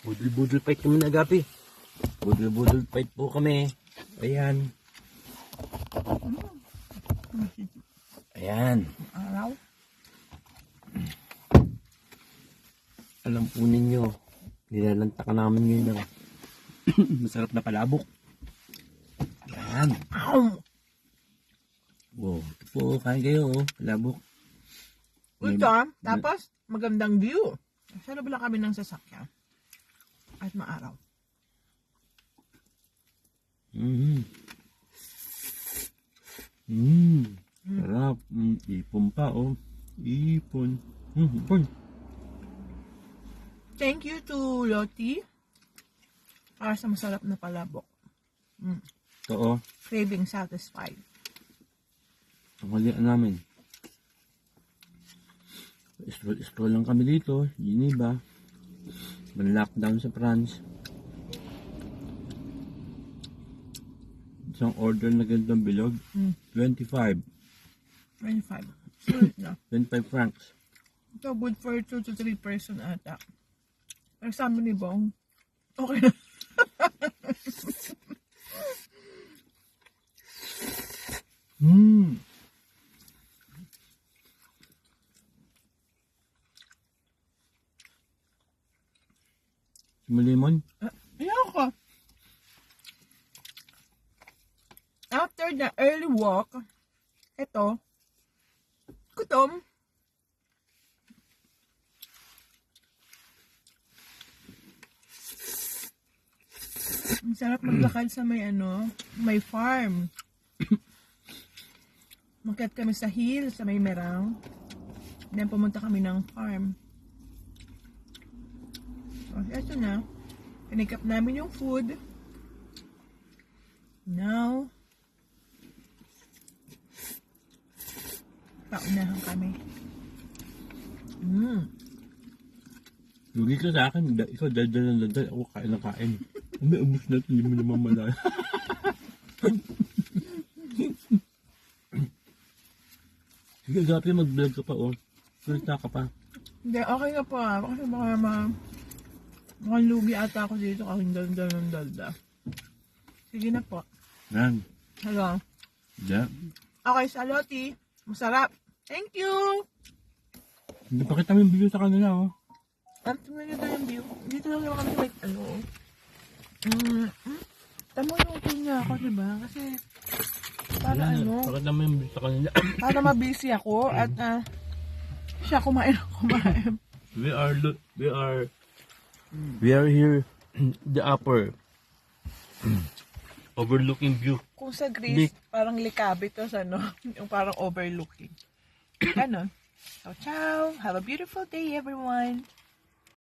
Budol-budol fight kami na agapi. Budol-budol fight po kami. Ayan. Ayan. Araw. Alam po ninyo, nilalanta ka namin ngayon ng masarap na palabok. Ayan. Wow, ito po, kain kayo, oh. Palabok. Ito, tapos magandang view. Sa loob lang kami ng sasakyan. At maaraw. Sarap. Ipon pa, oh. Ipon. Ipon. Thank you to Lottie para sa masarap na palabok. Ito, oh. Craving satisfied. Ang halian namin. Scroll lang kami dito. Geneva. Man-lockdown sa France. Isang order na ganitong bilog. 25. 25. Sulit na. 25 francs. Ito good for 2 to 3 person ata. Pero sa amin ni Bong, okay na. Malimon. Ayoko. After the early walk, ito, gutom. Ang sarap maglakad sa may farm. Makyat kami sa hill, sa may merang. Then pumunta kami ng farm. So, ito na. Pinick up namin yung food. Now, paunahan kami. Lugi ka sa akin. Ikaw daldal ng daldal. Ako kain na kain. May ubus na ito. Hindi mo naman malaya. Sige, gapi mag-vlog ka pa, oh. Kulita ka pa. Hindi, okay ka pa. Kasi baka mukhang lugi ata ako dito kasi daldal ng dalda. Sige na po. Yan. Hello. Yeah. Okay, sa Lottie. Masarap. Thank you! Hindi pa kita yung video sa kanila, oh. At tingnan nyo tayo yung view. Dito lang naman kami like, tamo yung pinya ako, diba? Kasi, para Yan, Bakit naman yung video sa kanila? para mabisi ako at siya kumain. We are here the upper overlooking view. Kung sa Greece, parang likabi to sa yung parang overlooking. Ganon. So, ciao! Have a beautiful day, everyone!